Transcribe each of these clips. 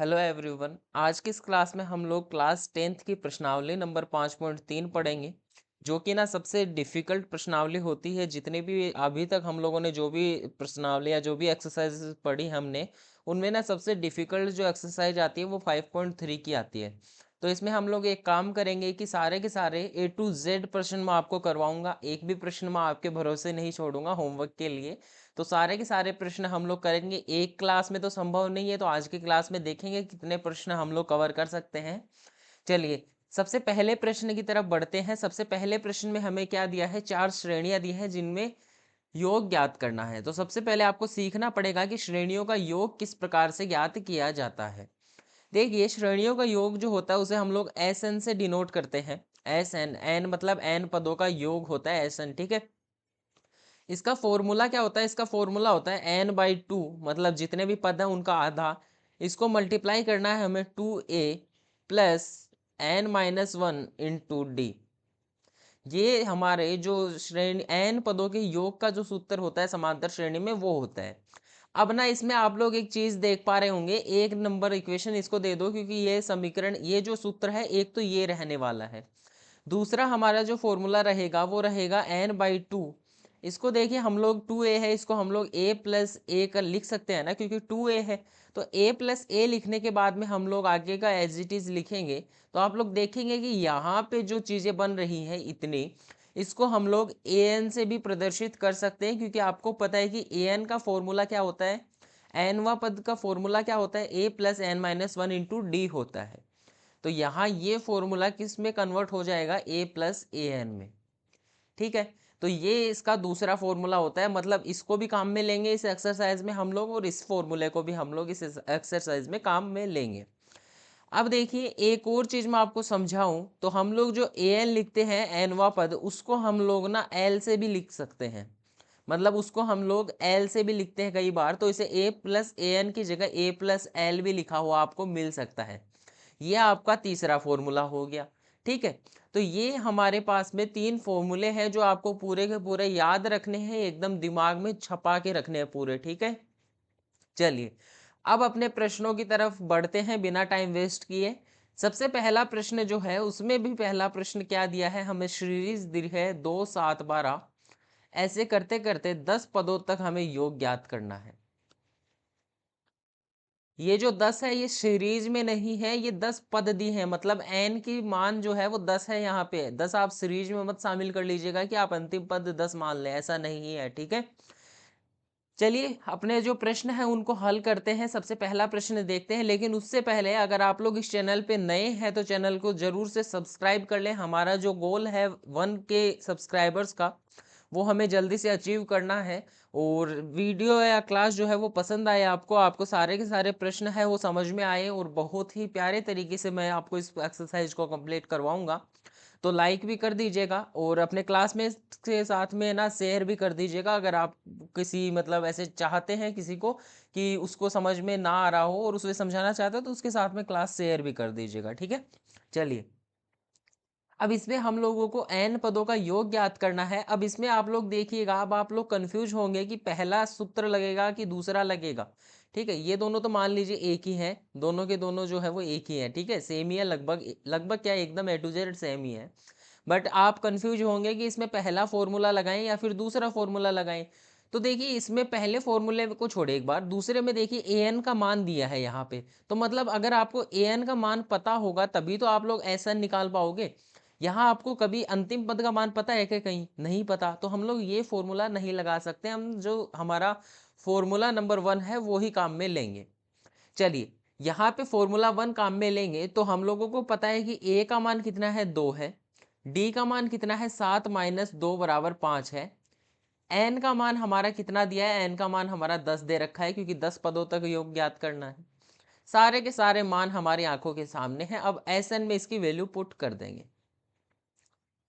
Hello everyone. आज की इस क्लास में हम लोग क्लास 10th की प्रश्नावली नंबर 5.3 पढ़ेंगे, जो कि ना सबसे डिफ़िकल्ट प्रश्नावली होती है। जितने भी अभी तक हम लोगों ने जो भी प्रश्नावली या जो भी एक्सरसाइज पढ़ी हमने, उनमें ना सबसे डिफ़िकल्ट जो एक्सरसाइज आती है वो 5.3 की आती है। तो इसमें हम लोग एक काम करेंगे कि सारे के सारे ए टू जेड प्रश्न मैं आपको करवाऊंगा। एक भी प्रश्न मैं आपके भरोसे नहीं छोड़ूंगा होमवर्क के लिए। तो सारे के सारे प्रश्न हम लोग करेंगे। एक क्लास में तो संभव नहीं है, तो आज की क्लास में देखेंगे कितने प्रश्न हम लोग कवर कर सकते हैं। चलिए, सबसे पहले प्रश्न की तरफ बढ़ते हैं। सबसे पहले प्रश्न में हमें क्या दिया है? 4 श्रेणियां दी हैं जिनमें योग ज्ञात करना है। तो सबसे पहले आपको सीखना पड़ेगा कि श्रेणियों का योग किस प्रकार से ज्ञात किया जाता है। देखिए, श्रेणियों का योग जो होता है उसे हम लोग एस एन से डिनोट करते हैं। एस एन, एन मतलब एन पदों का योग होता है एस एन, ठीक है। इसका फॉर्मूला क्या होता है? इसका फॉर्मूला होता है n/2, मतलब जितने भी पद हैं उनका आधा। इसको मल्टीप्लाई करना है हमें 2a plus n-1 into D. ये हमारे जो श्रेणी n पदों के योग का जो सूत्र होता है समांतर श्रेणी में, वो होता है। अब ना इसमें आप लोग एक चीज देख पा रहे होंगे, एक नंबर इक्वेशन इसको दे दो, क्योंकि ये समीकरण, ये जो सूत्र है, एक तो ये रहने वाला है। दूसरा हमारा जो फॉर्मूला रहेगा वो रहेगा n/2। इसको देखिए, हम लोग 2a है, इसको हम लोग a प्लस ए का लिख सकते हैं ना, क्योंकि 2a है। तो a प्लस ए लिखने के बाद में हम लोग आगे का एज इट इज लिखेंगे। तो आप लोग देखेंगे कि यहाँ पे जो चीज़ें बन रही हैं इतनी, इसको हम लोग an से भी प्रदर्शित कर सकते हैं, क्योंकि आपको पता है कि an का फॉर्मूला क्या होता है? nवा पद का फॉर्मूला क्या होता है? a plus n-1 into d होता है। तो यहाँ ये फॉर्मूला किस में कन्वर्ट हो जाएगा? a प्लस ए एन में, ठीक है। तो ये इसका दूसरा फॉर्मूला होता है, मतलब इसको भी काम में लेंगे इस एक्सरसाइज में हम लोग, और इस फॉर्मूले को भी हम लोग इस एक्सरसाइज में काम में लेंगे। अब देखिए, एक और चीज मैं आपको समझाऊं, तो हम लोग जो ए एन लिखते हैं एनवा पद, उसको हम लोग ना एल से भी लिख सकते हैं। मतलब उसको हम लोग एल से भी लिखते हैं कई बार, तो इसे ए प्लस ए एन की जगह ए प्लस एल भी लिखा हुआ आपको मिल सकता है। ये आपका तीसरा फॉर्मूला हो गया, ठीक है। तो ये हमारे पास में 3 फॉर्मूले हैं जो आपको पूरे के पूरे याद रखने हैं, एकदम दिमाग में छपा के रखने हैं पूरे, ठीक है। चलिए, अब अपने प्रश्नों की तरफ बढ़ते हैं बिना टाइम वेस्ट किए। सबसे पहला प्रश्न जो है, उसमें भी पहला प्रश्न क्या दिया है हमें? सीरीज दी है 2 7 12। ऐसे करते करते 10 पदों तक हमें योग ज्ञात करना है। ये जो 10 है ये सीरीज में नहीं है, ये 10 पद दी है, मतलब एन की मान जो है वो 10 है। यहाँ पे 10 आप सीरीज में मत शामिल कर लीजिएगा कि आप अंतिम पद 10 मान लें, ऐसा नहीं है, ठीक है। चलिए, अपने जो प्रश्न है उनको हल करते हैं। सबसे पहला प्रश्न देखते हैं, लेकिन उससे पहले अगर आप लोग इस चैनल पे नए हैं तो चैनल को जरूर से सब्सक्राइब कर लें। हमारा जो गोल है 1K सब्सक्राइबर्स का, वो हमें जल्दी से अचीव करना है। और वीडियो या क्लास जो है वो पसंद आए आपको, आपको सारे के सारे प्रश्न है वो समझ में आए, और बहुत ही प्यारे तरीके से मैं आपको इस एक्सरसाइज को कंप्लीट करवाऊंगा। तो लाइक भी कर दीजिएगा, और अपने क्लासमेट के साथ में ना शेयर भी कर दीजिएगा, अगर आप किसी मतलब ऐसे चाहते हैं किसी को कि उसको समझ में ना आ रहा हो और उसे समझाना चाहते हो, तो उसके साथ में क्लास शेयर भी कर दीजिएगा, ठीक है। चलिए, अब इसमें हम लोगों को n पदों का योग ज्ञात करना है। अब इसमें आप लोग देखिएगा, अब आप लोग कंफ्यूज होंगे कि पहला सूत्र लगेगा कि दूसरा लगेगा, ठीक है। ये दोनों तो मान लीजिए एक ही है, दोनों के दोनों जो है वो एक ही है, ठीक है, सेम ही है, लगभग लगभग क्या, एकदम ए टू जेड सेम ही है। बट आप कंफ्यूज होंगे कि इसमें पहला फॉर्मूला लगाएं या फिर दूसरा फॉर्मूला लगाएं। तो देखिए, इसमें पहले फॉर्मूले को छोड़े, एक बार दूसरे में देखिए ए एन का मान दिया है यहाँ पे। तो मतलब अगर आपको ए एन का मान पता होगा तभी तो आप लोग एस एन निकाल पाओगे। यहाँ आपको कभी अंतिम पद का मान पता है कि कहीं नहीं पता, तो हम लोग ये फॉर्मूला नहीं लगा सकते। हम जो हमारा फॉर्मूला नंबर 1 है वो ही काम में लेंगे। चलिए, यहाँ पे फॉर्मूला 1 काम में लेंगे, तो हम लोगों को पता है कि ए का मान कितना है? 2 है। डी का मान कितना है? 7 माइनस 2 बराबर 5 है। एन का मान हमारा कितना दिया है? एन का मान हमारा 10 दे रखा है, क्योंकि 10 पदों तक योग ज्ञात करना है। सारे के सारे मान हमारी आंखों के सामने हैं। अब एस एन में इसकी वैल्यू पुट कर देंगे।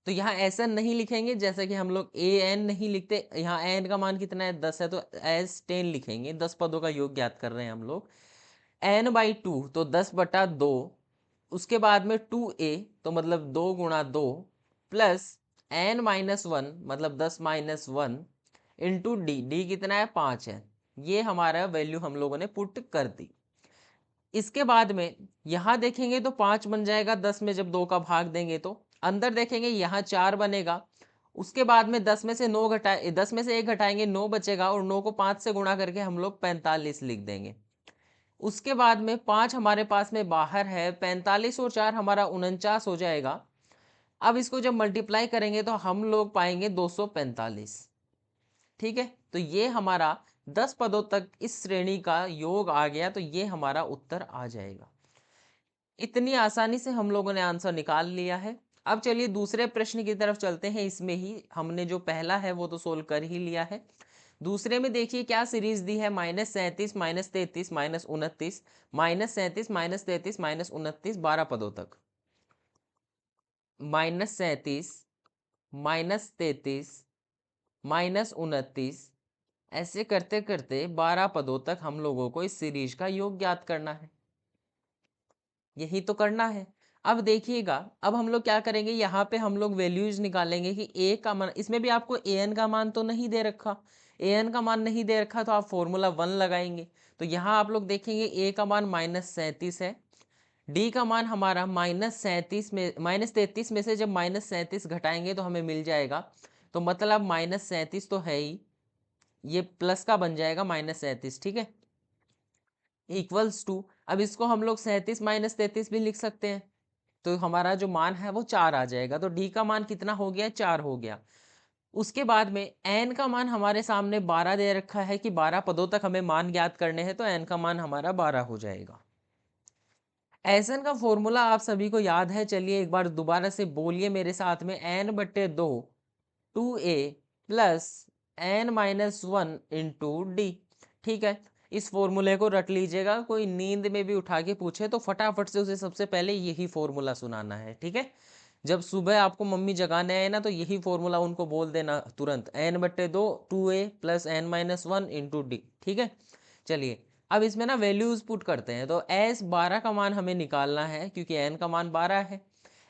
तो यहाँ एस एन नहीं लिखेंगे, जैसे कि हम लोग ए एन नहीं लिखते। यहाँ एन का मान कितना है? 10 है, तो एस 10 लिखेंगे। 10 पदों का योग ज्ञात कर रहे हैं हम लोग। n/2 तो 10/2। उसके बाद में 2a, तो मतलब 2 × 2 प्लस n-1 मतलब 10-1 इंटू डी। डी कितना है? 5 है। ये हमारा वैल्यू हम लोगों ने पुट कर दी। इसके बाद में यहाँ देखेंगे तो 5 बन जाएगा 10 में जब 2 का भाग देंगे तो। अंदर देखेंगे यहाँ 4 बनेगा। उसके बाद में 10 में से 9 घटाए 10 में से 1 घटाएंगे 9 बचेगा और 9 को 5 से गुणा करके हम लोग 45 लिख देंगे। उसके बाद में 5 हमारे पास में बाहर है, 45 और 4 हमारा 49 हो जाएगा। अब इसको जब मल्टीप्लाई करेंगे तो हम लोग पाएंगे 245। ठीक है, तो ये हमारा 10 पदों तक इस श्रेणी का योग आ गया, तो ये हमारा उत्तर आ जाएगा। इतनी आसानी से हम लोगों ने आंसर निकाल लिया है। अब चलिए दूसरे प्रश्न की तरफ चलते हैं। इसमें ही हमने जो पहला है वो तो सोल्व कर ही लिया है। दूसरे में देखिए क्या सीरीज दी है, -37 -33 -29 -37 -33 -29 12 पदों तक। -37 -33 -29 ऐसे करते करते 12 पदों तक हम लोगों को इस सीरीज का योग ज्ञात करना है। यही तो करना है। अब देखिएगा, अब हम लोग क्या करेंगे, यहाँ पे हम लोग वैल्यूज निकालेंगे कि ए का मान, इसमें भी आपको ए एन का मान तो नहीं दे रखा, ए एन का मान नहीं दे रखा तो आप फॉर्मूला 1 लगाएंगे। तो यहाँ आप लोग देखेंगे ए का मान -37 है, डी का मान हमारा -33 में से जब -37 घटाएंगे तो हमें मिल जाएगा, तो मतलब -37 तो है ही, ये प्लस का बन जाएगा -37। ठीक है, इक्वल्स टू, अब इसको हम लोग 37 -33 भी लिख सकते हैं, तो हमारा जो मान है वो 4 आ जाएगा। तो डी का मान कितना हो गया, 4 हो गया। उसके बाद में एन का मान हमारे सामने 12 दे रखा है कि 12 पदों तक हमें मान ज्ञात करने हैं, तो एन का मान हमारा 12 हो जाएगा। एसन का फॉर्मूला आप सभी को याद है, चलिए एक बार दोबारा से बोलिए मेरे साथ में, n/2 2a plus n-1 into D. ठीक है, इस फॉर्मूले को रट लीजिएगा, कोई नींद में भी उठा के पूछे तो फटाफट से उसे सबसे पहले यही फॉर्मूला सुनाना है। ठीक है, जब सुबह आपको मम्मी जगाने आए ना तो यही फॉर्मूला उनको बोल देना तुरंत, n/2 2a plus n-1 into D. ठीक है, चलिए अब इसमें ना वैल्यूज पुट करते हैं। तो एस 12 का मान हमें निकालना है क्योंकि एन का मान 12 है।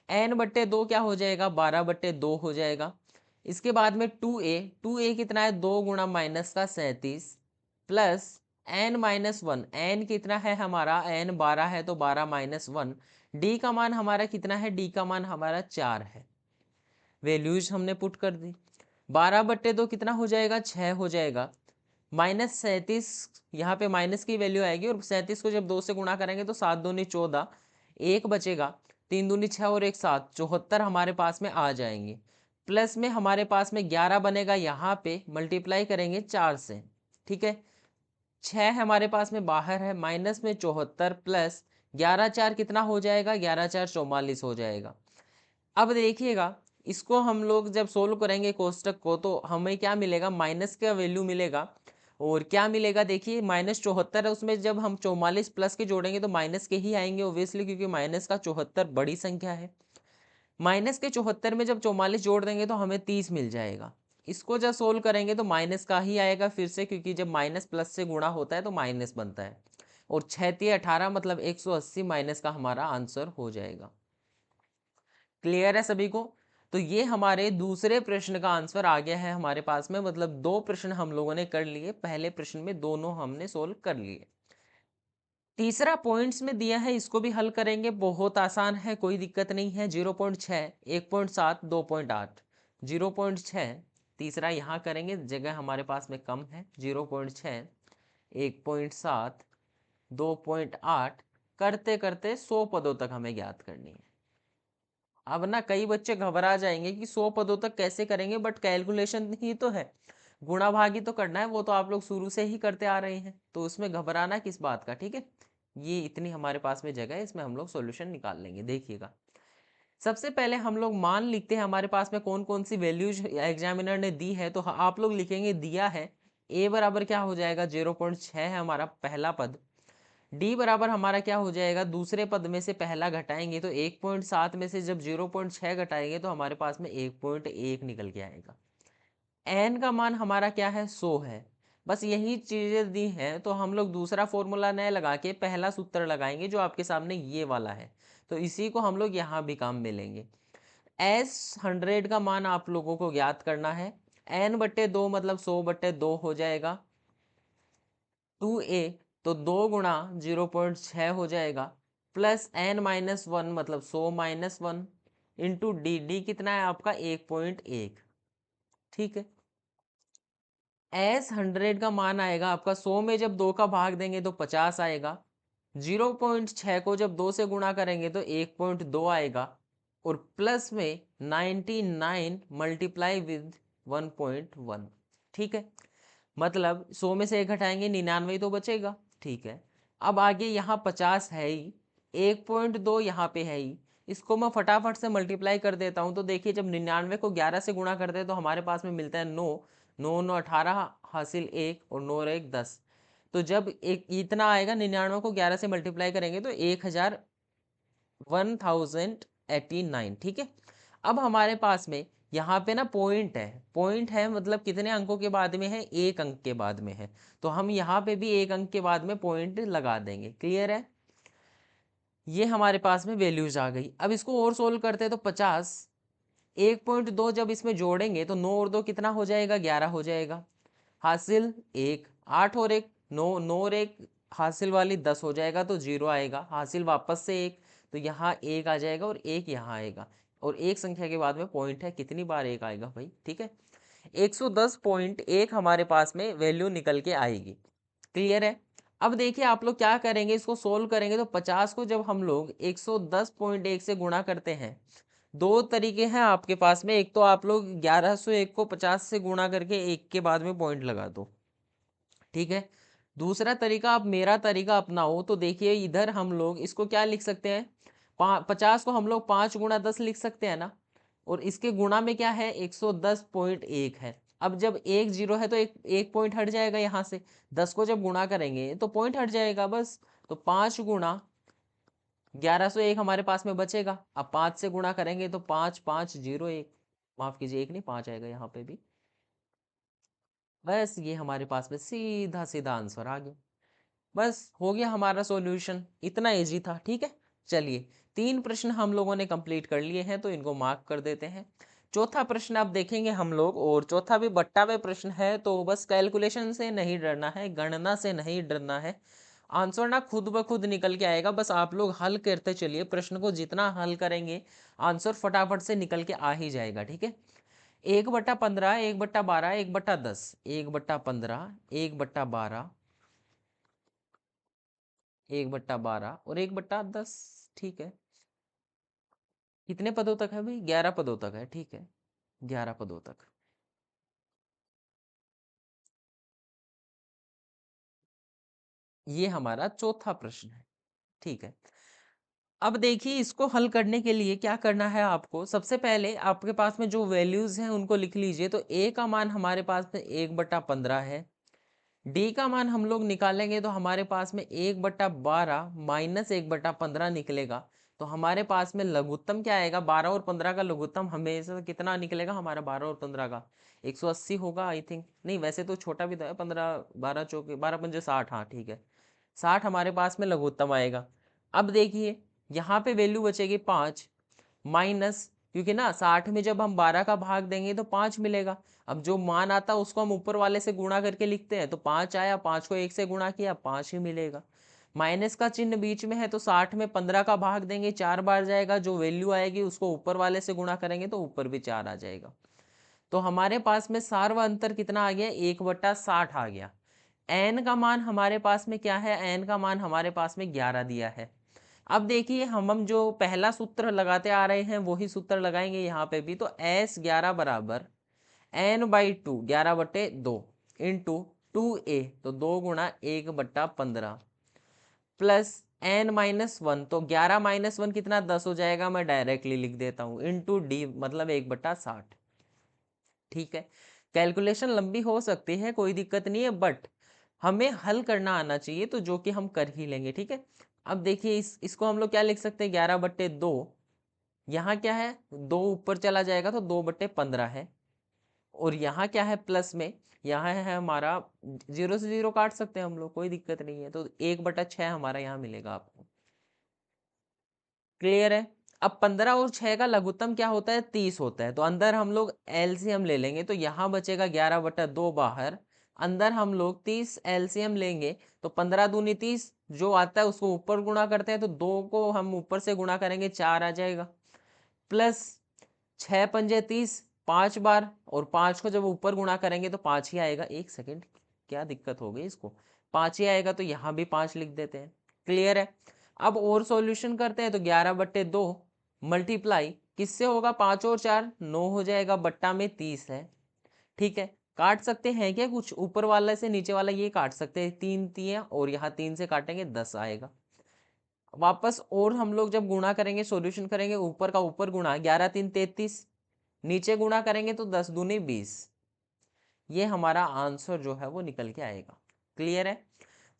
n/2 क्या हो जाएगा, 12/2 हो जाएगा। इसके बाद में 2a कितना है, 2 गुणा माइनस का 37 प्लस n-1, n कितना है हमारा, n 12 है तो 12-1। डी का मान हमारा कितना है, डी का मान हमारा 4 है। वैल्यूज हमने पुट कर दी। 12/2 कितना हो जाएगा, 6 हो जाएगा। -37, यहाँ पे माइनस की वैल्यू आएगी और 37 को जब 2 से गुणा करेंगे तो 7 दूनी 14, 1 बचेगा, 3 दूनी 6 और 1 7, 74 हमारे पास में आ जाएंगे। प्लस में हमारे पास में 11 बनेगा, यहाँ पे मल्टीप्लाई करेंगे 4 से। ठीक है, 6 हमारे पास में बाहर है, माइनस में 74 प्लस 11 4 कितना हो जाएगा, 11 4 44 हो जाएगा। अब देखिएगा, इसको हम लोग जब सोल्व करेंगे कोष्टक को तो हमें क्या मिलेगा, माइनस का वैल्यू मिलेगा और क्या मिलेगा, देखिए -74 है, उसमें जब हम 44 प्लस के जोड़ेंगे तो माइनस के ही आएंगे ओब्वियसली, क्योंकि माइनस का 74 बड़ी संख्या है। माइनस के 74 में जब 44 जोड़ देंगे तो हमें 30 मिल जाएगा। इसको जब सोल्व करेंगे तो माइनस का ही आएगा फिर से, क्योंकि जब माइनस प्लस से गुणा होता है तो माइनस बनता है। और 6×3 = 18 मतलब 180 माइनस का हमारा आंसर हो जाएगा। क्लियर है सभी को? तो ये हमारे दूसरे प्रश्न का आंसर आ गया है हमारे पास में, मतलब 2 प्रश्न हम लोगों ने कर लिए, पहले प्रश्न में दोनों हमने सोल्व कर लिए। तीसरा पॉइंट्स में दिया है, इसको भी हल करेंगे, बहुत आसान है, कोई दिक्कत नहीं है। 0.6 1.7 2.8 0.6, तीसरा यहाँ करेंगे, जगह हमारे पास में कम है। 0.6 1.7 2.8 करते करते 100 पदों तक हमें ज्ञात करनी है। अब ना कई बच्चे घबरा जाएंगे कि 100 पदों तक कैसे करेंगे, बट कैलकुलेशन ही तो है, गुणा भागी तो करना है, वो तो आप लोग शुरू से ही करते आ रहे हैं, तो उसमें घबराना किस बात का। ठीक है, ये इतनी हमारे पास में जगह है, इसमें हम लोग सॉल्यूशन निकाल लेंगे। देखिएगा, सबसे पहले हम लोग मान लिखते हैं, हमारे पास में कौन कौन सी वैल्यूज एग्जामिनर ने दी है। तो आप लोग लिखेंगे दिया है a बराबर क्या हो जाएगा, 0.6 है हमारा पहला पद। डी बराबर हमारा क्या हो जाएगा, दूसरे पद में से पहला घटाएंगे तो 1.7 में से जब 0.6 घटाएंगे तो हमारे पास में 1.1 निकल के आएगा। एन का मान हमारा क्या है, 100 है। बस यही चीजें दी हैं, तो हम लोग दूसरा फॉर्मूला नया लगा के पहला सूत्र लगाएंगे जो आपके सामने ये वाला है, तो इसी को हम लोग यहाँ भी काम में लेंगे। एस 100 का मान आप लोगों को ज्ञात करना है, n/2 मतलब 100/2 हो जाएगा। 2a तो 2 गुणा 0.6 हो जाएगा, प्लस n-1 मतलब 100-1 इंटू डी, डी कितना है आपका 1.1। ठीक है, एस 100 का मान आएगा आपका 100 में जब 2 का भाग देंगे तो 50 आएगा, 0.6 को जब 2 से गुणा करेंगे तो 1.2 आएगा, और प्लस में 99 मल्टीप्लाई विद 1.1। ठीक है, मतलब 100 में से 1 घटाएंगे 99 तो बचेगा। ठीक है, अब आगे यहाँ 50 है ही, 1.2 यहाँ पे है ही, इसको मैं फटाफट से मल्टीप्लाई कर देता हूँ। तो देखिए जब 99 को 11 से गुणा करते हैं तो हमारे पास में मिलता है 9, 9 9 18 हासिल 1 और 9 और 1 10। तो जब एक इतना आएगा 99 को 11 से मल्टीप्लाई करेंगे तो 1089। ठीक है, अब हमारे पास में यहाँ पे ना पॉइंट है, पॉइंट है मतलब कितने अंकों के बाद में है, 1 अंक के बाद में है, तो हम यहाँ पे भी 1 अंक के बाद में पॉइंट लगा देंगे। क्लियर है, ये हमारे पास में वैल्यूज आ गई। अब इसको और सोल्व करते हैं तो 50, 1.2 जब इसमें जोड़ेंगे तो 9 और 2 कितना हो जाएगा, 11 हो जाएगा, हासिल 1, 8 और 1 9, 9 और 1 हासिल वाली 10 हो जाएगा तो 0 आएगा, हासिल वापस से 1, तो यहाँ 1 आ जाएगा और 1 यहाँ आएगा, और एक संख्या के बाद में पॉइंट है, कितनी बार 1 आएगा भाई। ठीक है, 110.1 हमारे पास में वैल्यू निकल के आएगी। क्लियर है, अब देखिए आप लोग क्या करेंगे, इसको सोल्व करेंगे तो 50 को जब हम लोग 110.1 से गुणा करते हैं, दो तरीके हैं आपके पास में, एक तो आप लोग 1101 को 50 से गुणा करके 1 के बाद में पॉइंट लगा दो। ठीक है, दूसरा तरीका आप मेरा तरीका अपनाओ, तो देखिए इधर हम लोग इसको क्या लिख सकते हैं, 50 को हम लोग 5 गुणा 10 लिख सकते हैं ना, और इसके गुणा में क्या है 110.1 है। अब जब 1 0 है तो एक पॉइंट हट जाएगा यहाँ से, 10 को जब गुणा करेंगे तो पॉइंट हट जाएगा बस, तो 5 गुणा 1101 हमारे पास में बचेगा। अब 5 से गुणा करेंगे तो 5501, माफ कीजिए 1 नहीं 5 आएगा यहाँ पे भी, बस ये हमारे पास में सीधा सीधा आंसर आ गया। बस हो गया हमारा सॉल्यूशन, इतना इजी था। ठीक है, चलिए 3 प्रश्न हम लोगों ने कंप्लीट कर लिए हैं तो इनको मार्क कर देते हैं। चौथा प्रश्न अब देखेंगे हम लोग, और चौथा भी बट्टा में प्रश्न है, तो बस कैलकुलेशन से नहीं डरना है, गणना से नहीं डरना है, आंसर ना खुद ब खुद निकल के आएगा, बस आप लोग हल करते चलिए, प्रश्न को जितना हल करेंगे आंसर फटाफट से निकल के आ ही जाएगा। ठीक है, 1/15, 1/12, 1/10, 1/15, 1/12, 1/12 और 1/10। ठीक है, कितने पदों तक है भाई, 11 पदों तक है। ठीक है, 11 पदों तक। ये हमारा चौथा प्रश्न है। ठीक है, अब देखिए इसको हल करने के लिए क्या करना है आपको, सबसे पहले आपके पास में जो वैल्यूज हैं उनको लिख लीजिए। तो ए का मान हमारे पास में 1/15 है, डी का मान हम लोग निकालेंगे तो हमारे पास में 1/12 माइनस 1/15 निकलेगा। तो हमारे पास में लघुत्तम क्या आएगा, 12 और 15 का लघुत्तम हमेशा कितना निकलेगा हमारा, 12 और 15 का 180 होगा आई थिंक, नहीं वैसे तो छोटा भी तो है, 15 12 चौके 12 पंजे 60, हाँ ठीक है 60 हमारे पास में लघुत्तम आएगा। अब देखिए यहाँ पे वैल्यू बचेगी 5, माइनस, क्योंकि ना 60 में जब हम 12 का भाग देंगे तो 5 मिलेगा। अब जो मान आता है उसको हम ऊपर वाले से गुणा करके लिखते हैं, तो 5 आया, 5 को 1 से गुणा किया, 5 ही मिलेगा। माइनस का चिन्ह बीच में है तो 60 में 15 का भाग देंगे, 4 बार जाएगा, जो वैल्यू आएगी उसको ऊपर वाले से गुणा करेंगे तो ऊपर भी 4 आ जाएगा। तो हमारे पास में सार व अंतर कितना आ गया, 1/60 आ गया। एन का मान हमारे पास में क्या है, एन का मान हमारे पास में 11 दिया है। अब देखिए हम जो पहला सूत्र लगाते आ रहे हैं वही सूत्र लगाएंगे यहाँ पे भी, तो S11 बराबर n/2, 11/2 इंटू 2a, तो 2 गुणा 1/15 प्लस n-1, तो 11 - 1 कितना 10 हो जाएगा, मैं डायरेक्टली लिख देता हूँ, इंटू डी मतलब 1/60। ठीक है, कैलकुलेशन लंबी हो सकती है, कोई दिक्कत नहीं है, बट हमें हल करना आना चाहिए, तो जो कि हम कर ही लेंगे। ठीक है, अब देखिए इसको हम लोग क्या लिख सकते हैं, 11/2, यहाँ क्या है 2 ऊपर चला जाएगा तो 2/15 है, और यहाँ क्या है प्लस में, यहाँ है हमारा 0 से 0 काट सकते हैं हम लोग, कोई दिक्कत नहीं है, तो 1/6 हमारा यहाँ मिलेगा आपको। क्लियर है, अब 15 और 6 का लघुत्तम क्या होता है, 30 होता है, तो अंदर हम लोग एलसीएम ले लेंगे, तो यहाँ बचेगा 11/2 बाहर, अंदर हम लोग 30 एलसीएम लेंगे तो 15 दूनी 30 जो आता है उसको ऊपर गुणा करते हैं, तो 2 को हम ऊपर से गुणा करेंगे 4 आ जाएगा, प्लस 6 पंजे 30 5 बार, और 5 को जब ऊपर गुणा करेंगे तो 5 ही आएगा। एक सेकेंड, क्या दिक्कत हो गई इसको, 5 ही आएगा तो यहाँ भी 5 लिख देते हैं। क्लियर है। अब और सॉल्यूशन करते हैं तो 11/2 मल्टीप्लाई किससे होगा, 5 और 4 9 हो जाएगा, बट्टा में 30 है। ठीक है, काट सकते हैं क्या कुछ, ऊपर वाला से नीचे वाला ये काट सकते हैं, 3 3 और यहाँ 3 से काटेंगे 10 आएगा। वापस और हम लोग जब गुणा करेंगे, सॉल्यूशन करेंगे, ऊपर का ऊपर गुणा, 11 3 33, नीचे गुणा करेंगे तो 10 दूनी 20, ये हमारा आंसर जो है वो निकल के आएगा। क्लियर है।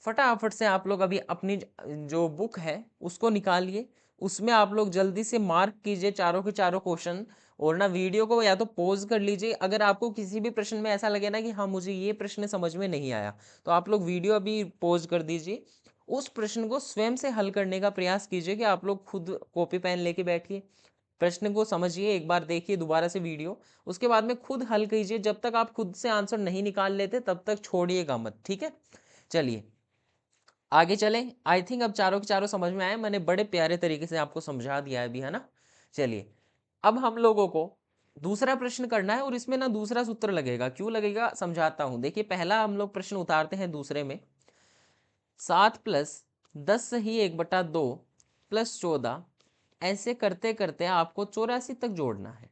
फटाफट से आप लोग अभी अपनी जो बुक है उसको निकालिए, उसमें आप लोग जल्दी से मार्क कीजिए चारों के चारों क्वेश्चन, और ना वीडियो को या तो पॉज कर लीजिए। अगर आपको किसी भी प्रश्न में ऐसा लगे ना कि हाँ मुझे ये प्रश्न समझ में नहीं आया, तो आप लोग वीडियो अभी पॉज कर दीजिए, उस प्रश्न को स्वयं से हल करने का प्रयास कीजिए, कि आप लोग खुद कॉपी पेन लेके बैठिए, प्रश्न को समझिए, एक बार देखिए दोबारा से वीडियो, उसके बाद में खुद हल कीजिए। जब तक आप खुद से आंसर नहीं निकाल लेते तब तक छोड़िएगा मत, ठीक है। चलिए आगे चलें। आई थिंक अब चारों के चारों समझ में आए, मैंने बड़े प्यारे तरीके से आपको समझा दिया है अभी, है ना। चलिए अब हम लोगों को दूसरा प्रश्न करना है, और इसमें ना दूसरा सूत्र लगेगा, क्यों लगेगा समझाता हूं। देखिए पहला हम लोग प्रश्न उतारते हैं दूसरे में, 7 + 10 सही 1/2 + 14, ऐसे करते करते आपको 84 तक जोड़ना है,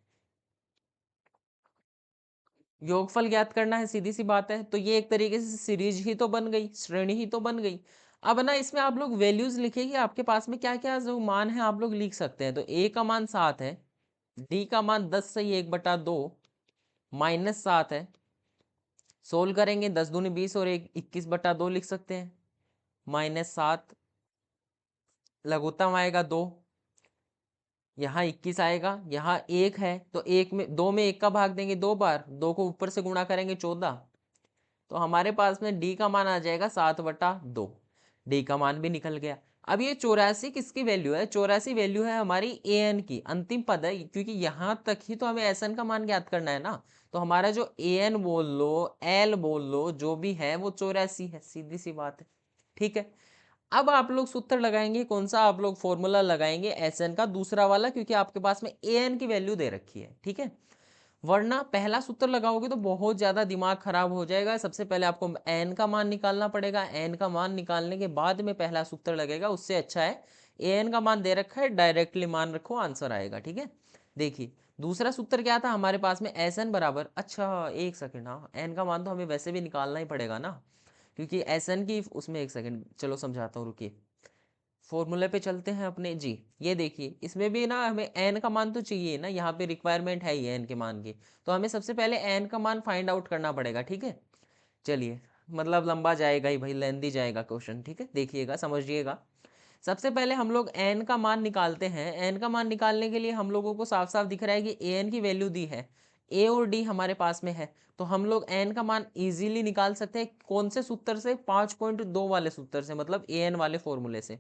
योगफल ज्ञात करना है, सीधी सी बात है। तो ये एक तरीके से सीरीज ही तो बन गई, श्रेणी ही तो बन गई। अब ना इसमें आप लोग वैल्यूज लिखिए कि आपके पास में क्या क्या जो मान है आप लोग लिख सकते हैं। तो ए का मान 7 है, डी का मान 10 सही 1/2 -7 है, सोल्व करेंगे 10 दूनी 20 और 1 21/2 लिख सकते हैं, -7 लघुत्तम आएगा 2, यहाँ 21 आएगा, यहाँ 1 है तो 1 में 2 में 1 का भाग देंगे 2 बार, 2 को ऊपर से गुणा करेंगे 14, तो हमारे पास में डी का मान आ जाएगा 7/2, डी का मान भी निकल गया। अब ये 84 किसकी वैल्यू है, 84 वैल्यू है हमारी ए एन की, अंतिम पद है, क्योंकि यहाँ तक ही तो हमें एस एन का मान ज्ञात करना है ना। तो हमारा जो ए एन बोल लो, एल बोल लो, जो भी है वो 84 है, सीधी सी बात है। ठीक है, अब आप लोग सूत्र लगाएंगे, कौन सा आप लोग फॉर्मूला लगाएंगे, एस एन का दूसरा वाला, क्योंकि आपके पास में ए एन की वैल्यू दे रखी है। ठीक है, वरना पहला सूत्र लगाओगे तो बहुत ज्यादा दिमाग खराब हो जाएगा। सबसे पहले आपको एन का मान निकालना पड़ेगा, एन का मान निकालने के बाद में पहला सूत्र लगेगा, उससे अच्छा है एन का मान दे रखा है, डायरेक्टली मान रखो, आंसर आएगा। ठीक है, देखिए दूसरा सूत्र क्या था हमारे पास में, एस एन बराबर, अच्छा एक सेकेंड, हाँ एन का मान तो हमें वैसे भी निकालना ही पड़ेगा ना, क्योंकि एस एन की उसमें, एक सेकेंड चलो समझाता हूँ, रुकिए, फॉर्मूले पे चलते हैं अपने जी। ये देखिए इसमें भी ना हमें एन का मान तो चाहिए ना, यहाँ पे रिक्वायरमेंट है ही एन के मान की, तो हमें सबसे पहले एन का मान फाइंड आउट करना पड़ेगा। ठीक है, चलिए मतलब लंबा जाएगा ही भाई, लेंदी जाएगा क्वेश्चन। ठीक है, देखिएगा समझिएगा। सबसे पहले हम लोग एन का मान निकालते हैं। एन का मान निकालने के लिए हम लोगों को साफ साफ दिख रहा है कि ए एन की वैल्यू दी है, ए और डी हमारे पास में है, तो हम लोग एन का मान इजीली निकाल सकते हैं। कौन से सूत्र से, 5.2 वाले सूत्र से, मतलब ए एन वाले फॉर्मूले से।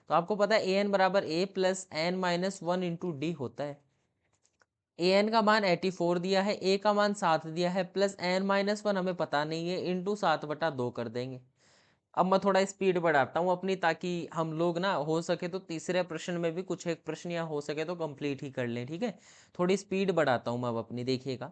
तो आपको पता है ए एन बराबर a plus n minus 1 into d होता है। ए एन का मान 84 दिया है, ए का मान 7 दिया है, प्लस एन माइनस 1 हमें पता नहीं है, इंटू 7/2 कर देंगे। अब मैं थोड़ा स्पीड बढ़ाता हूँ अपनी, ताकि हम लोग ना हो सके तो तीसरे प्रश्न में भी कुछ एक प्रश्न या हो सके तो कंप्लीट ही कर लें। ठीक है, थोड़ी स्पीड बढ़ाता हूँ मैं अब अपनी, देखिएगा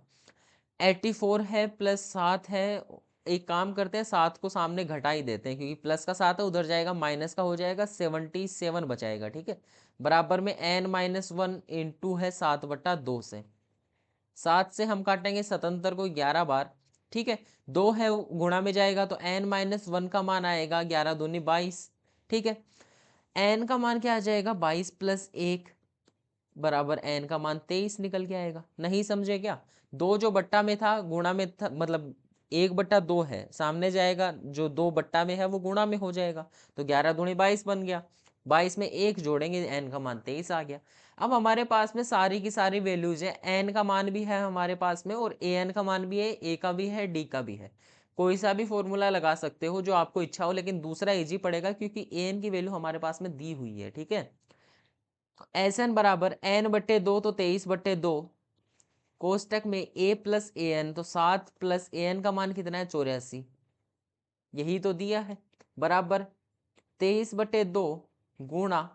84 है प्लस 7 है, एक काम करते हैं 7 को सामने घटा ही देते हैं, क्योंकि प्लस का 7 है उधर जाएगा, माइनस का हो जाएगा, 77 बचाएगा। ठीक है, बराबर में n-1 इंटू है 7/2 से, 7 से हम काटेंगे 77 को 11 बार। ठीक है, 2 है गुणा में जाएगा तो n-1 का मान आएगा 11 दूनी 22। ठीक है, n का मान क्या आ जाएगा, 22 + 1 बराबर n का मान 23 निकल के आएगा। नहीं समझे क्या, दो जो बट्टा में था गुणा में था, मतलब 1/2 है, सामने जाएगा, जो 2 बट्टा में है वो गुणा में हो जाएगा, तो 11 दूनी 22 बन गया, 22 में 1 जोड़ेंगे, n का मान 23 आ गया। अब हमारे पास में सारी की सारी वैल्यूज है, n का मान भी है हमारे पास में, और an का मान भी है, a का भी है, d का भी है। कोई सा भी फॉर्मूला लगा सकते हो जो आपको इच्छा हो, लेकिन दूसरा इजी पड़ेगा क्योंकि an की वैल्यू हमारे पास में दी हुई है। ठीक है, एस एन बराबर n/2 तो 23/2, कोष्टक में a प्लस ए एन, तो 7 प्लस ए एन का मान कितना है 84, यही तो दिया है, बराबर 23/2 गुणा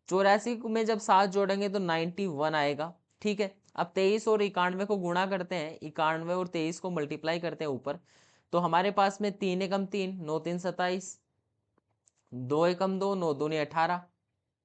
84 में जब 7 जोड़ेंगे तो 91 आएगा। ठीक है, अब 23 और 91 को गुणा करते हैं, 91 और 23 को मल्टीप्लाई करते हैं ऊपर, तो हमारे पास में 3 एकम 3, 9 3 27, 2 एकम 2, 9 दूनी 18।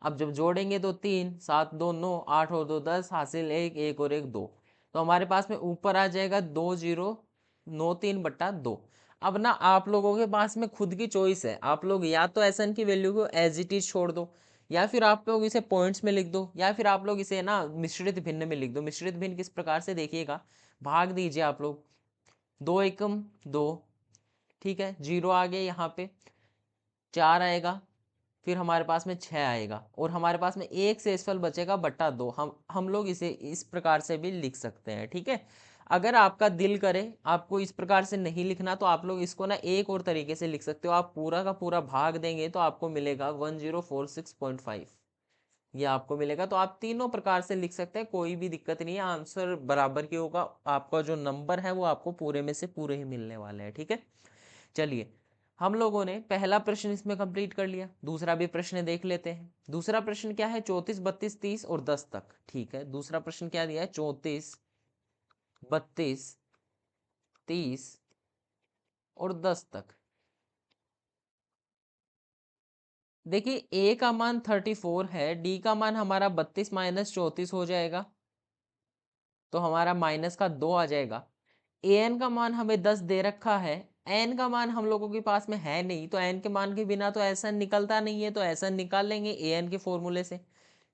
अब जब जोड़ेंगे तो 3 7 2 9, 8 और 2 10, हासिल 1 1 और 1 2, तो हमारे पास में ऊपर आ जाएगा 2093/2। अब ना आप लोगों के पास में खुद की चॉइस है, आप लोग या तो एसएन की वैल्यू को एज इट इज छोड़ दो, या फिर आप लोग इसे पॉइंट्स में लिख दो, या फिर आप लोग इसे ना मिश्रित भिन्न में लिख दो। मिश्रित भिन्न किस प्रकार से देखिएगा, भाग दीजिए आप लोग, 2 एकम 2, ठीक है, 0 आ गए यहाँ पे, 4 आएगा, फिर हमारे पास में 6 आएगा, और हमारे पास में एक शेषफल बचेगा बट्टा 2। हम लोग इसे इस प्रकार से भी लिख सकते हैं। ठीक है, अगर आपका दिल करे आपको इस प्रकार से नहीं लिखना, तो आप लोग इसको ना एक और तरीके से लिख सकते हो, आप पूरा का पूरा भाग देंगे तो आपको मिलेगा 1046.5, ये आपको मिलेगा। तो आप तीनों प्रकार से लिख सकते हैं, कोई भी दिक्कत नहीं है, आंसर बराबर की होगा, आपका जो नंबर है वो आपको पूरे में से पूरे ही मिलने वाले हैं। ठीक है, चलिए हम लोगों ने पहला प्रश्न इसमें कंप्लीट कर लिया, दूसरा भी प्रश्न देख लेते हैं। दूसरा प्रश्न क्या है, 34 32 30 और 10 तक। ठीक है, दूसरा प्रश्न क्या दिया है, 34 32 30 और 10 तक। देखिए ए का मान 34 है, डी का मान हमारा 32 माइनस 34 हो जाएगा, तो हमारा माइनस का 2 आ जाएगा। ए एन का मान हमें 10 दे रखा है, एन का मान हम लोगों के पास में है नहीं, तो एन के मान के बिना तो ऐसा निकलता नहीं है, तो ऐसा निकाल लेंगे ए एन के फॉर्मूले से।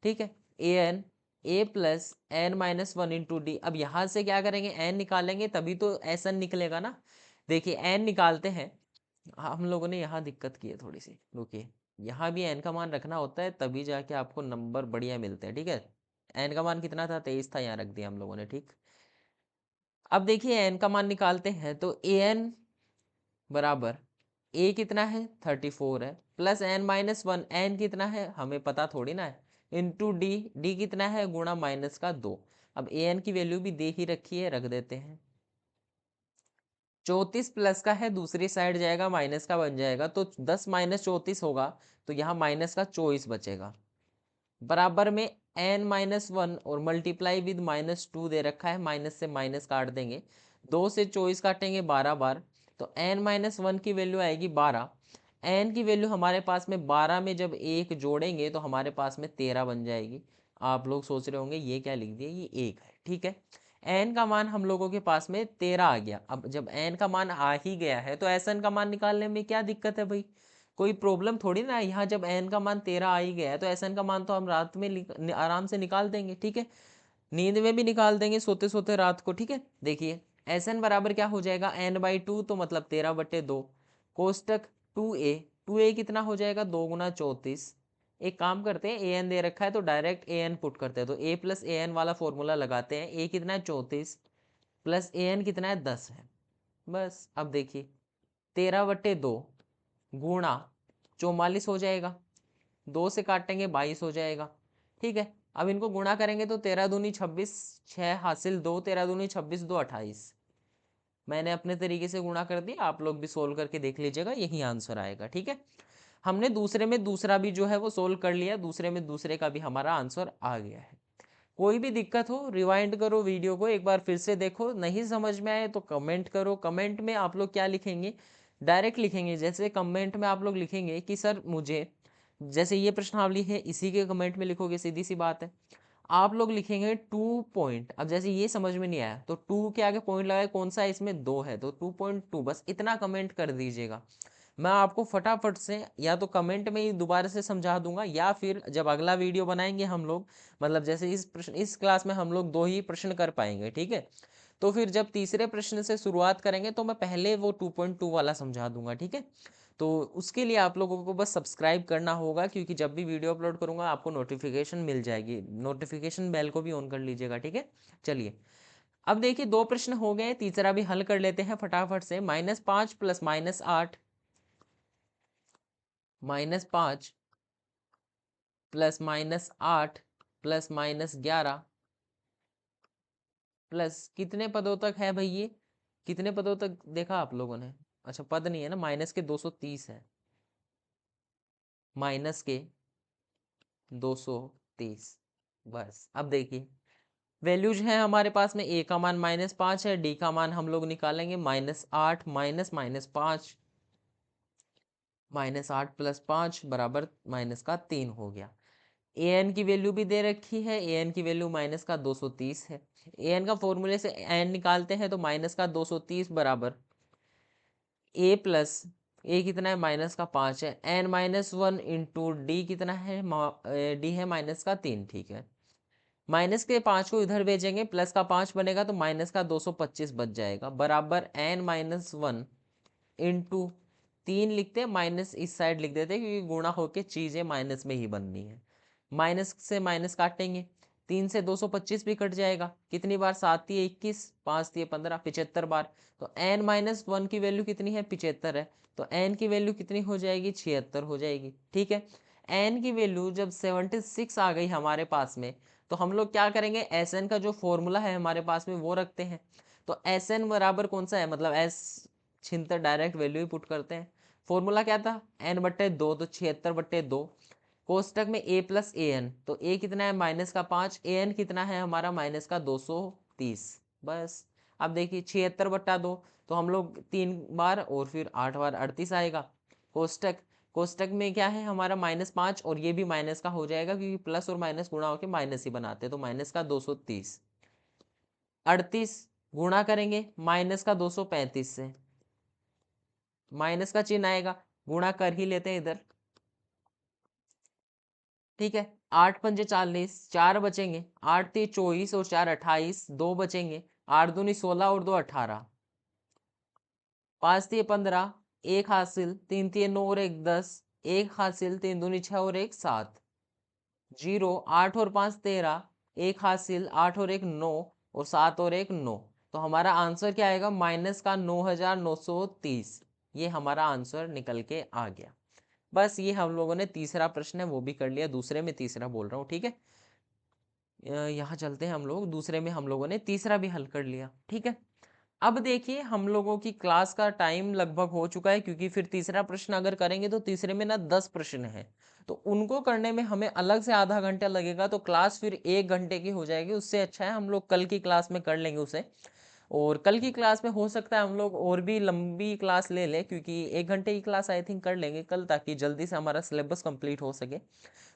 ठीक है, a n a plus n minus 1 × d. अब यहाँ से क्या करेंगे, एन निकालेंगे तभी तो ऐसा निकलेगा ना। देखिए एन निकालते हैं, हम लोगों ने यहाँ दिक्कत की है थोड़ी सी, रुकिए, यहाँ भी एन का मान रखना होता है तभी जाके आपको नंबर बढ़िया मिलते हैं। ठीक है, एन का मान कितना था, 23 था, यहाँ रख दिया हम लोगों ने। ठीक, अब देखिए एन का मान निकालते हैं, तो ए एन बराबर ए कितना है 34 है, प्लस एन माइनस 1, एन कितना है हमें पता थोड़ी ना है, इंटू डी, डी कितना है गुणा माइनस का 2। अब ए एन की वैल्यू भी दे ही रखी है, रख देते हैं। 34 प्लस का है, दूसरी साइड जाएगा माइनस का बन जाएगा, तो 10 माइनस 34 होगा, तो यहाँ माइनस का 24 बचेगा, बराबर में एन माइनस 1 और मल्टीप्लाई विद -2 दे रखा है, माइनस से माइनस काट देंगे, 2 से 24 काटेंगे 12 बार, तो एन माइनस 1 की वैल्यू आएगी 12। एन की वैल्यू हमारे पास में 12 में जब एक जोड़ेंगे तो हमारे पास में 13 बन जाएगी। आप लोग सोच रहे होंगे ये क्या लिख दिया, ये एक है। ठीक है, एन का मान हम लोगों के पास में 13 आ गया। अब जब एन का मान आ ही गया है तो एस एन का मान निकालने में क्या दिक्कत है भाई, कोई प्रॉब्लम थोड़ी ना है। यहाँ जब एन का मान 13 आ ही गया है तो एस एन का मान तो हम रात में आराम से निकाल देंगे। ठीक है, नींद में भी निकाल देंगे, सोते सोते रात को। ठीक है, देखिए एस एन बराबर क्या हो जाएगा, n/2, तो मतलब 13/2, कोष्टक 2a कितना हो जाएगा, 2 गुना 34। एक काम करते हैं, ए एन दे रखा है तो डायरेक्ट ए एन पुट करते हैं, तो a प्लस ए एन वाला फॉर्मूला लगाते हैं। a कितना है 34, प्लस ए एन कितना है 10 है, बस। अब देखिए 13/2 गुणा 44 हो जाएगा, 2 से काटेंगे 22 हो जाएगा। ठीक है, अब इनको गुणा करेंगे तो 13 दूनी 26, 6 हासिल 2, 13 दूनी 26, 2 28। मैंने अपने तरीके से गुणा कर दिया, आप लोग भी सोल्व करके देख लीजिएगा, यही आंसर आएगा। ठीक है, हमने दूसरे में दूसरा भी जो है वो सोल्व कर लिया, दूसरे में दूसरे का भी हमारा आंसर आ गया है। कोई भी दिक्कत हो रिवाइंड करो वीडियो को, एक बार फिर से देखो, नहीं समझ में आए तो कमेंट करो। कमेंट में आप लोग क्या लिखेंगे, डायरेक्ट लिखेंगे, जैसे कमेंट में आप लोग लिखेंगे कि सर मुझे, जैसे ये प्रश्नावली है इसी के कमेंट में लिखोगे, सीधी सी बात है। आप लोग लिखेंगे 2 पॉइंट, अब जैसे ये समझ में नहीं आया तो 2 के आगे पॉइंट लगाए, कौन सा है इसमें 2 है तो 2.2, बस इतना कमेंट कर दीजिएगा। मैं आपको फटाफट से या तो कमेंट में ही दोबारा से समझा दूंगा, या फिर जब अगला वीडियो बनाएंगे हम लोग, मतलब जैसे इस क्लास में हम लोग 2 ही प्रश्न कर पाएंगे। ठीक है, तो फिर जब तीसरे प्रश्न से शुरुआत करेंगे तो मैं पहले वो 2.2 वाला समझा दूंगा। ठीक है, तो उसके लिए आप लोगों को बस सब्सक्राइब करना होगा, क्योंकि जब भी वीडियो अपलोड करूंगा आपको नोटिफिकेशन मिल जाएगी, नोटिफिकेशन बेल को भी ऑन कर लीजिएगा। ठीक है, चलिए अब देखिए 2 प्रश्न हो गए, तीसरा भी हल कर लेते हैं फटाफट से। -5 प्लस -8, -5 प्लस -8 प्लस -11 प्लस कितने पदों तक है भाई ये, कितने पदों तक देखा आप लोगों ने? अच्छा पद नहीं है ना, माइनस के 230 है, माइनस के 230। बस अब देखिए वैल्यूज हैं हमारे पास में, ए का मान -5 है, डी का मान हम लोग निकालेंगे -8 माइनस -5, -8 + 5 बराबर -3 हो गया। ए एन की वैल्यू भी दे रखी है, ए एन की वैल्यू माइनस का 230 है। ए एन का फॉर्मूले से एन निकालते हैं तो माइनस का 230 बराबर ए प्लस ए कितना है, -5 है, एन -1 इंटू डी कितना है, डी है -3, ठीक है। माइनस के 5 को इधर भेजेंगे, प्लस का 5 बनेगा तो माइनस का 225 बच जाएगा, बराबर n-1 इंटू 3 लिखते हैं, माइनस इस साइड लिख देते हैं क्योंकि गुणा होके चीजें माइनस में ही बननी है। माइनस से माइनस काटेंगे, 3 से 225 भी कट जाएगा, कितनी बार, 7 × 21, 5 × 15, 75 बार। तो n-1 की वैल्यू कितनी है, 75 है, तो n की वैल्यू कितनी हो जाएगी, 76 हो जाएगी, ठीक है। n की वैल्यू जब 76 आ गई हमारे पास में, तो हम लोग क्या करेंगे, एस एन का जो फॉर्मूला है हमारे पास में वो रखते हैं। तो एस एन बराबर कौन सा है, मतलब एस छिहत्तर, डायरेक्ट वैल्यू ही पुट करते हैं। फॉर्मूला क्या था, n/2, तो 76/2, कोष्टक में a + an, तो a कितना है -5, an कितना है हमारा -230। बस अब देखिए 76/2, तो हम लोग 3 बार और फिर 8 बार 38 आएगा। कोष्टक कोष्टक में क्या है हमारा -5, और ये भी माइनस का हो जाएगा क्योंकि प्लस और माइनस गुणा होकर माइनस ही बनाते हैं, तो -230, 38 गुणा करेंगे -235 से, माइनस का चिन्ह आएगा, गुणा कर ही लेते हैं इधर, ठीक है। 8 × 5 = 40, 4 बचेंगे, 8 × 3 = 24 और 4 = 28, 2 बचेंगे, 8 × 2 = 16 और 2 = 18, 5 × 3 = 15, 1 हासिल, 3 × 3 = 9 और 1 = 10, 1 हासिल, 3 × 2 = 6 और 1 = 7, 0, 8 और 5 = 13, 1 हासिल, 8 और 1 = 9 और 7 और 1 = 9। तो हमारा आंसर क्या आएगा, माइनस का 9930, ये हमारा आंसर निकल के आ गया। बस ये हम लोगों ने तीसरा प्रश्न है वो भी कर लिया, दूसरे में तीसरा बोल रहा हूँ, ठीक है। यहाँ चलते हैं हम लोग, दूसरे में हम लोगों ने तीसरा भी हल कर लिया, ठीक है। अब देखिए हम लोगों की क्लास का टाइम लगभग हो चुका है, क्योंकि फिर तीसरा प्रश्न अगर करेंगे तो तीसरे में ना 10 प्रश्न है, तो उनको करने में हमें अलग से आधा घंटा लगेगा, तो क्लास फिर 1 घंटे की हो जाएगी। उससे अच्छा है हम लोग कल की क्लास में कर लेंगे उसे, और कल की क्लास में हो सकता है हम लोग और भी लंबी क्लास ले लें, क्योंकि 1 घंटे की क्लास आई थिंक कर लेंगे कल, ताकि जल्दी से हमारा सिलेबस कंप्लीट हो सके।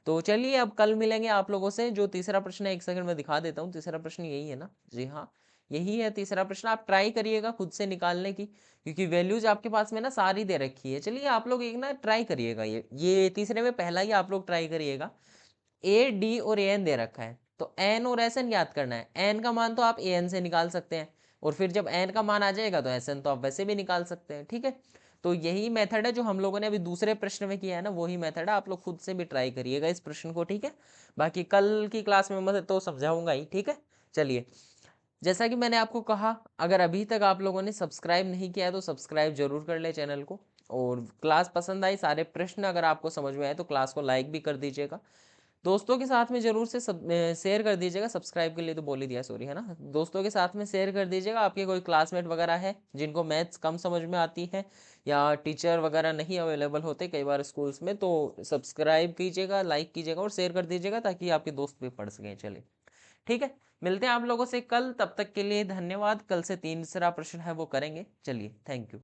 तो चलिए अब कल मिलेंगे आप लोगों से। जो तीसरा प्रश्न है, 1 सेकंड में दिखा देता हूँ, तीसरा प्रश्न यही है ना, जी हाँ यही है तीसरा प्रश्न। आप ट्राई करिएगा खुद से निकालने की, क्योंकि वैल्यूज आपके पास में ना सारी दे रखी है। चलिए आप लोग एक ना ट्राई करिएगा, ये तीसरे में पहला ही आप लोग ट्राई करिएगा। ए डी और ए एन दे रखा है, तो एन और एस एन याद करना है। एन का मान तो आप ए एन से निकाल सकते हैं, और फिर जब एन का मान आ जाएगा तो एस एन तो आप वैसे भी निकाल सकते हैं, ठीक है। तो यही मेथड है जो हम लोगों ने अभी दूसरे प्रश्न में किया है ना, वही मेथड है, आप लोग खुद से भी ट्राई करिएगा इस प्रश्न को, ठीक है। बाकी कल की क्लास में मैं तो समझाऊंगा ही, ठीक है। चलिए, जैसा कि मैंने आपको कहा, अगर अभी तक आप लोगों ने सब्सक्राइब नहीं किया है तो सब्सक्राइब जरूर कर ले चैनल को, और क्लास पसंद आई, सारे प्रश्न अगर आपको समझ में आए तो क्लास को लाइक भी कर दीजिएगा, दोस्तों के साथ में जरूर से शेयर कर दीजिएगा। सब्सक्राइब के लिए तो बोल ही दिया, सॉरी, है ना। दोस्तों के साथ में शेयर कर दीजिएगा। आपके कोई क्लासमेट वगैरह है जिनको मैथ्स कम समझ में आती है, या टीचर वगैरह नहीं अवेलेबल होते कई बार स्कूल्स में, तो सब्सक्राइब कीजिएगा, लाइक कीजिएगा और शेयर कर दीजिएगा, ताकि आपके दोस्त भी पढ़ सकें। चलिए ठीक है, मिलते हैं आप लोगों से कल, तब तक के लिए धन्यवाद। कल से तीसरा प्रश्न है वो करेंगे। चलिए, थैंक यू।